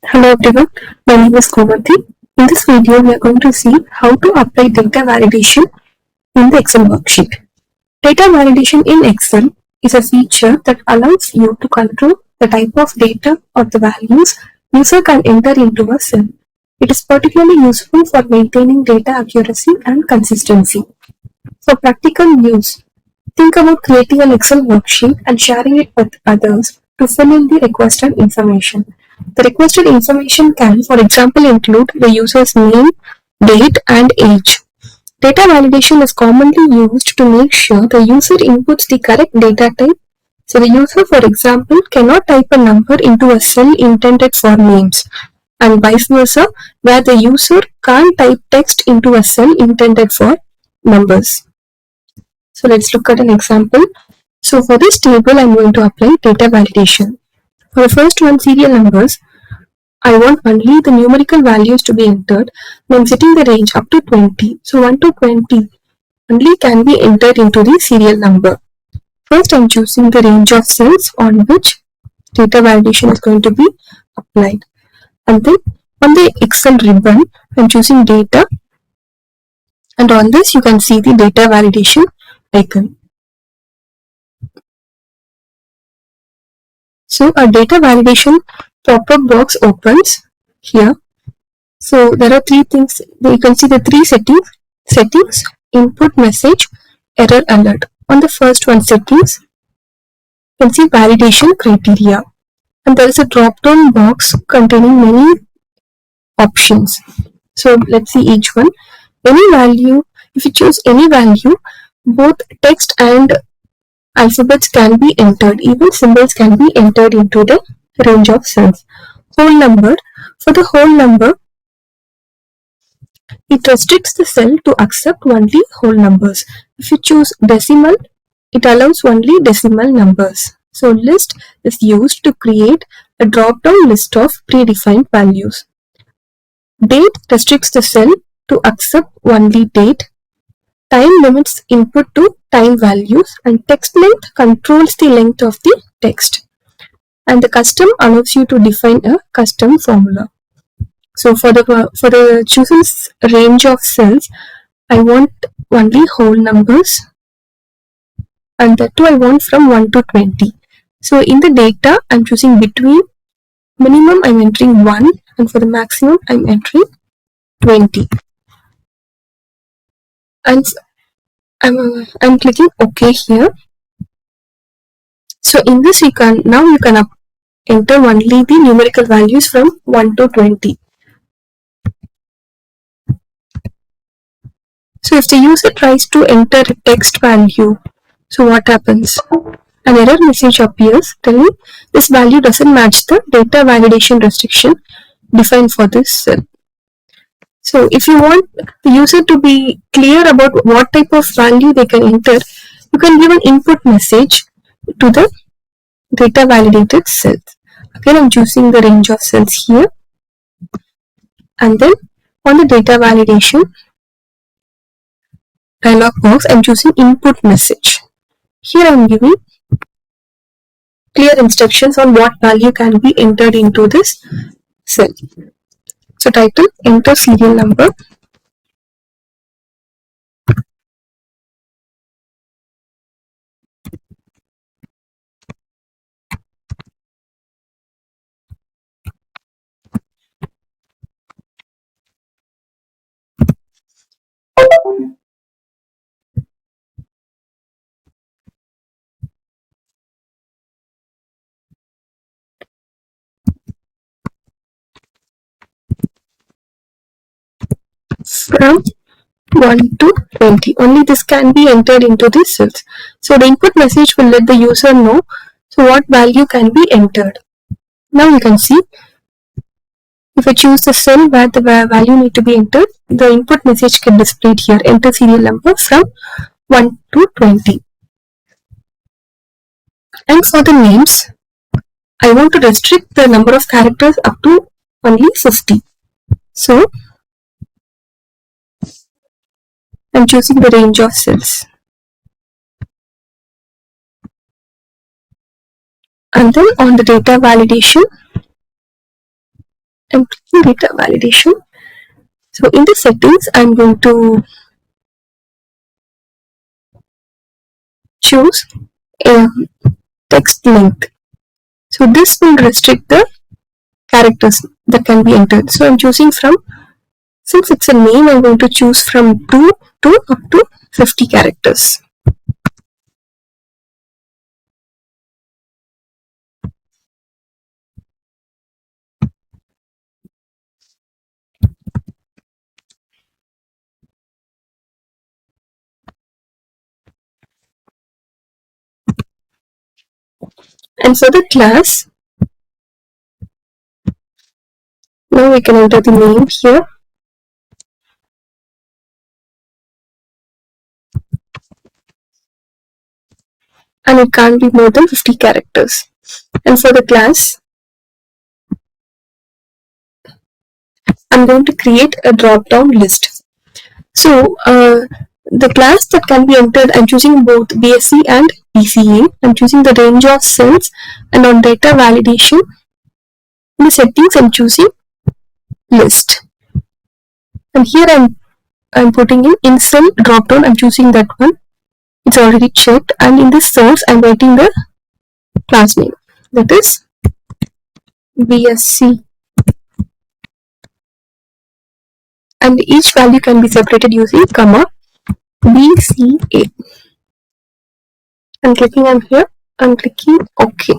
Hello everyone, my name is Komathi. In this video, we are going to see how to apply data validation in the Excel worksheet. Data validation in Excel is a feature that allows you to control the type of data or the values user can enter into a cell. It is particularly useful for maintaining data accuracy and consistency. For practical use, think about creating an Excel worksheet and sharing it with others to fill in the requested information. The requested information can, for example, include the user's name, date, and age. Data validation is commonly used to make sure the user inputs the correct data type. So the user, for example, cannot type a number into a cell intended for names, and vice versa, where the user can't type text into a cell intended for numbers. So let's look at an example. So for this table, I'm going to apply data validation. For the first one, serial numbers, I want only the numerical values to be entered. I'm setting the range up to 20. So 1 to 20 only can be entered into the serial number. First, I'm choosing the range of cells on which data validation is going to be applied. And then on the Excel ribbon, I'm choosing data. And on this, you can see the data validation icon. So a data validation pop-up box opens here. So there are three things. You can see the three settings, input message, error alert. On the first one, settings, you can see validation criteria. And there is a drop-down box containing many options. So let's see each one. Any value, if you choose any value, both text and alphabets can be entered. Even symbols can be entered into the range of cells. Whole number. For the whole number, it restricts the cell to accept only whole numbers. If you choose decimal, it allows only decimal numbers. So list is used to create a drop-down list of predefined values. Date restricts the cell to accept only date. Time limits input to time values, and text length controls the length of the text. And the custom allows you to define a custom formula. So for the chosen range of cells, I want only whole numbers, and that too I want from 1 to 20. So in the data, I'm choosing between. Minimum I'm entering 1, and for the maximum I'm entering 20. And I'm clicking OK here. So in this you can enter only the numerical values from 1 to 20. So if the user tries to enter a text value, so what happens? An error message appears telling this value doesn't match the data validation restriction defined for this cell. So if you want the user to be clear about what type of value they can enter, you can give an input message to the data validated cells. Again, I'm choosing the range of cells here. And then on the data validation dialog box, I'm choosing input message. Here I'm giving clear instructions on what value can be entered into this cell. So title, enter serial number. From 1 to 20. Only this can be entered into the cells. So the input message will let the user know so what value can be entered. Now you can see if I choose the cell where the value need to be entered, the input message can display here. Enter serial number from 1 to 20. And for the names, I want to restrict the number of characters up to only 50. So I'm choosing the range of cells. And then on the data validation, I'm clicking data validation. So in the settings, I'm going to choose a text length. So this will restrict the characters that can be entered. So I'm choosing from, since it's a name, I'm going to choose from 2 to up to 50 characters. And for the class, now we can enter the name here. And it can't be more than 50 characters. And for the class, I'm going to create a drop-down list. So the class that can be entered, I'm choosing both BSc and BCA. I'm choosing the range of cells, and on data validation, in the settings, I'm choosing list. And here I'm putting in cell drop-down, I'm choosing that one. It's already checked. And in the source, I'm writing the class name. That is BSc. And each value can be separated using comma BCA. I'm clicking on here. I'm clicking OK.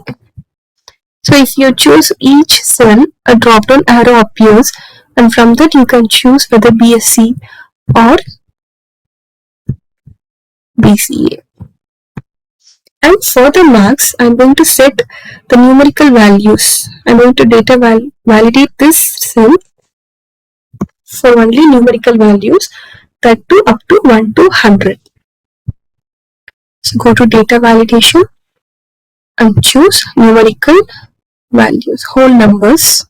So if you choose each cell, a drop-down arrow appears, and from that you can choose whether BSc or BCA. And for the marks, I'm going to set the numerical values. I'm going to data validate this cell for only numerical values, that too up to 1 to 100. So go to data validation and choose numerical values, whole numbers.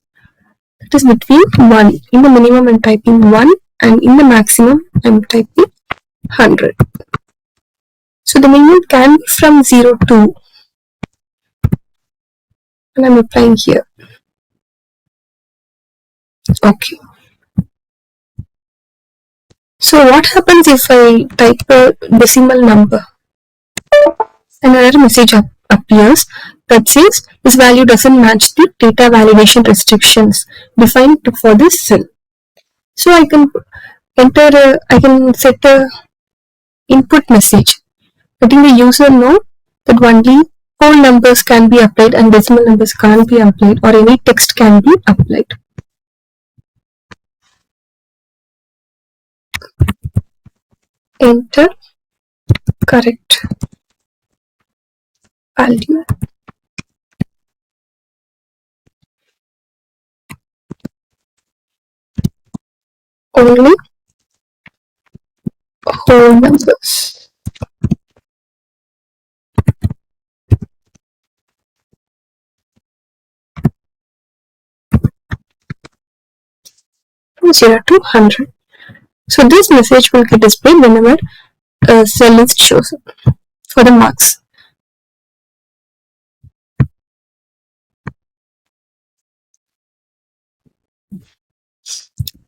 That is between 1. In the minimum, I'm typing 1, and in the maximum, I'm typing 100. So the minimum can be from 0 to, and I'm applying here. Okay. So what happens if I type a decimal number? Another message appears that says this value doesn't match the data validation restrictions defined for this cell. So I can I can set a input message letting the user know that only whole numbers can be applied and decimal numbers can't be applied, or any text can be applied. Enter correct value. Only whole numbers. From 0 to 100. So this message will get displayed whenever a cell is chosen for the marks.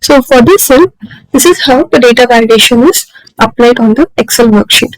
So for this cell, this is how the data validation is applied on the Excel worksheet.